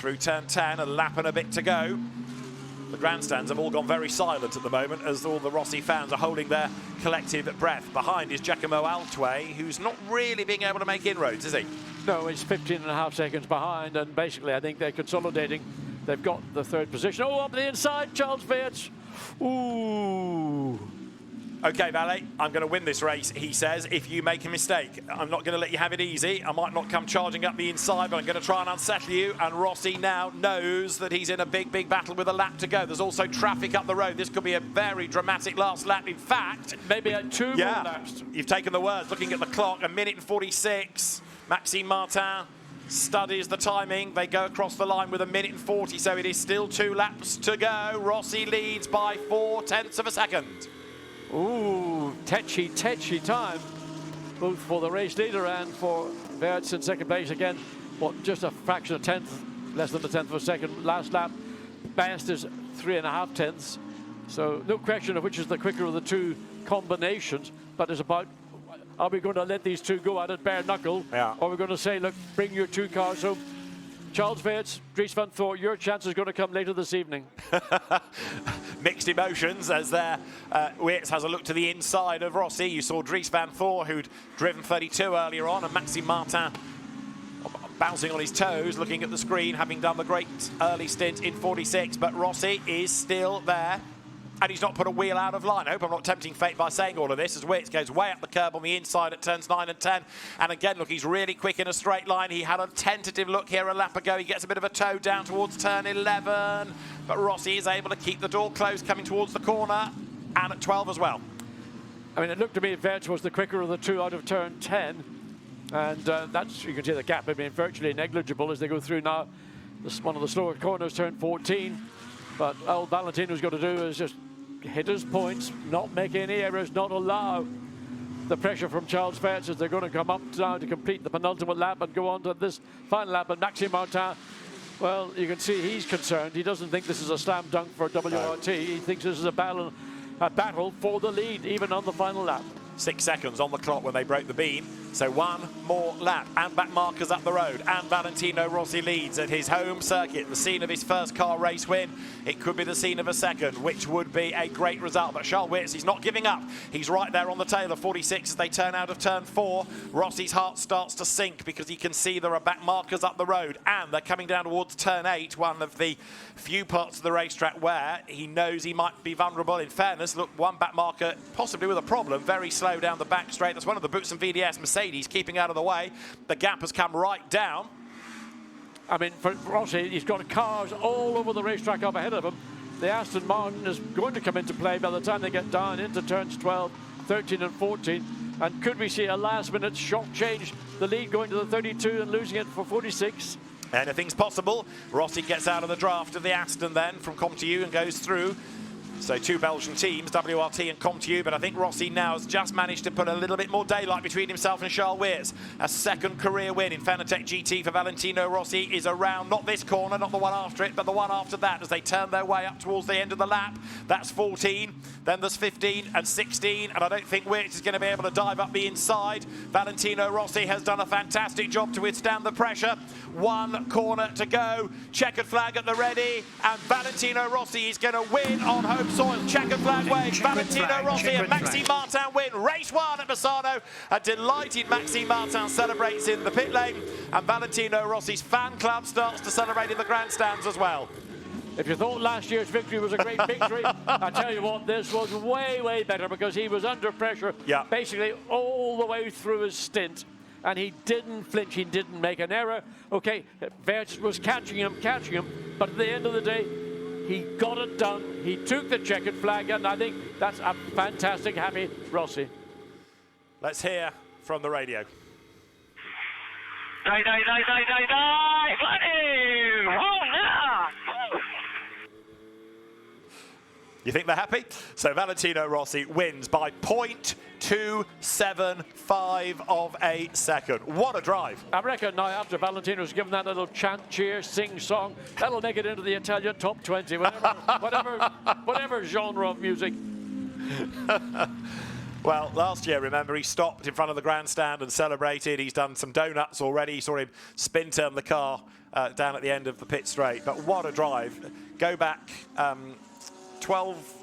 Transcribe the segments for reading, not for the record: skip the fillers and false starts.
through turn 10, a lap and a bit to go. The grandstands have all gone very silent at the moment as all the Rossi fans are holding their collective breath. Behind is Giacomo Altway, who's not really being able to make inroads, is he? No, he's 15.5 seconds behind, and basically I think they're consolidating. They've got the third position. Oh, up the inside, Charles Weerts. Ooh. Okay, Valet, I'm going to win this race, he says, if you make a mistake. I'm not going to let you have it easy. I might not come charging up the inside, but I'm going to try and unsettle you. And Rossi now knows that he's in a big, big battle with a lap to go. There's also traffic up the road. This could be a very dramatic last lap. In fact, maybe two more laps. You've taken the words. Looking at the clock, 1:46. Maxime Martin studies the timing. They go across the line with 1:40, so it is still 2 laps to go. Rossi leads by 0.4 of a second. Ooh, tetchy time, both for the race leader and for Weerts in second place again. What, just a fraction of a tenth, less than a tenth of a second. Last lap, best is 3.5 tenths. So no question of which is the quicker of the two combinations, but it's about, are we going to let these two go at it bare knuckle? Yeah. Or are we going to say, look, bring your two cars home? Charles Weerts, Dries Vanthoor, your chance is going to come later this evening. Mixed emotions as Weerts has a look to the inside of Rossi. You saw Dries Vanthoor, who'd driven 32 earlier on, and Maxime Martin bouncing on his toes, looking at the screen, having done the great early stint in 46. But Rossi is still there, and he's not put a wheel out of line. I hope I'm not tempting fate by saying all of this, as Weerts goes way up the curb on the inside at turns 9 and 10. And again, look, he's really quick in a straight line. He had a tentative look here a lap ago. He gets a bit of a toe down towards turn 11. But Rossi is able to keep the door closed coming towards the corner, and at 12 as well. I mean, it looked to me Weerts was the quicker of the two out of turn 10. And that's, you can see the gap has been virtually negligible as they go through now. This is one of the slower corners, turn 14. But all Valentino's got to do is just hit his points, not make any errors, not allow the pressure from Charles Weerts as they're going to come up now to complete the penultimate lap and go on to this final lap. And Maxime Martin, well, you can see he's concerned. He doesn't think this is a slam dunk for WRT. No. He thinks this is a battle for the lead, even on the final lap. 6 seconds on the clock when they broke the beam. So one more lap and back markers up the road. And Valentino Rossi leads at his home circuit, the scene of his first car race win. It could be the scene of a second, which would be a great result. But Charles Weerts, he's not giving up. He's right there on the tail of 46 as they turn out of turn 4. Rossi's heart starts to sink because he can see there are back markers up the road. And they're coming down towards turn 8, one of the few parts of the racetrack where he knows he might be vulnerable. In fairness, look, one back marker, possibly with a problem, very slow down the back straight. That's one of the Boots and VDS Mercedes keeping out of the way. The gap has come right down. I mean, for Rossi, he's got cars all over the racetrack up ahead of him. The Aston Martin is going to come into play by the time they get down into turns 12, 13 and 14. And could we see a last-minute shock change? The lead going to the 32 and losing it for 46. Anything's possible. Rossi gets out of the draft of the Aston then from ComTU and goes through. So two Belgian teams, WRT and ComTU, but I think Rossi now has just managed to put a little bit more daylight between himself and Charles Weerts. A second career win in Fanatec GT for Valentino Rossi is around, not this corner, not the one after it, but the one after that as they turn their way up towards the end of the lap. That's 14, then there's 15 and 16, and I don't think Weerts is going to be able to dive up the inside. Valentino Rossi has done a fantastic job to withstand the pressure. One corner to go, checkered flag at the ready, and Valentino Rossi is going to win on home soil. Checkered flag wave. Valentino Rossi and Maxime Martin win race 1 at Misano. A delighted Maxime Martin celebrates in the pit lane, and Valentino Rossi's fan club starts to celebrate in the grandstands as well. If you thought last year's victory was a great victory, I tell you what, this was way, way better because he was under pressure basically all the way through his stint. And he didn't flinch, he didn't make an error. Okay, Weerts was catching him, but at the end of the day, he got it done. He took the checkered flag, and I think that's a fantastic, happy Rossi. Let's hear from the radio. You think they're happy? So Valentino Rossi wins by 0.275 of a second. What a drive. I reckon now after Valentino's given that little chant, cheer, sing, song, that'll make it into the Italian top 20, whatever genre of music. Well, last year, remember, he stopped in front of the grandstand and celebrated. He's done some donuts already. You saw him spin turn the car down at the end of the pit straight. But what a drive. Go back 12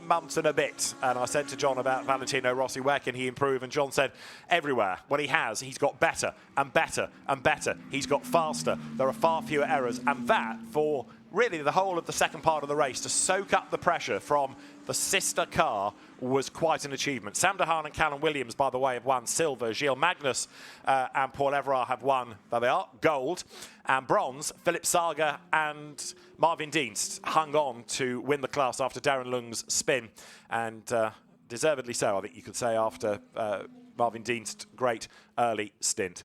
months and a bit, and I said to John about Valentino Rossi, where can he improve? And John said, everywhere. Well, he has. He's got better and better and better. He's got faster. There are far fewer errors. And that, for really the whole of the second part of the race, to soak up the pressure from the sister car was quite an achievement. Sam Dehaan and Callum Williams, by the way, have won silver. Gilles Magnus and Paul Everard have won, there they are, gold. And bronze, Philip Saga and Marvin Dienst hung on to win the class after Darren Lung's spin. And deservedly so, I think you could say, after Marvin Dienst's great early stint.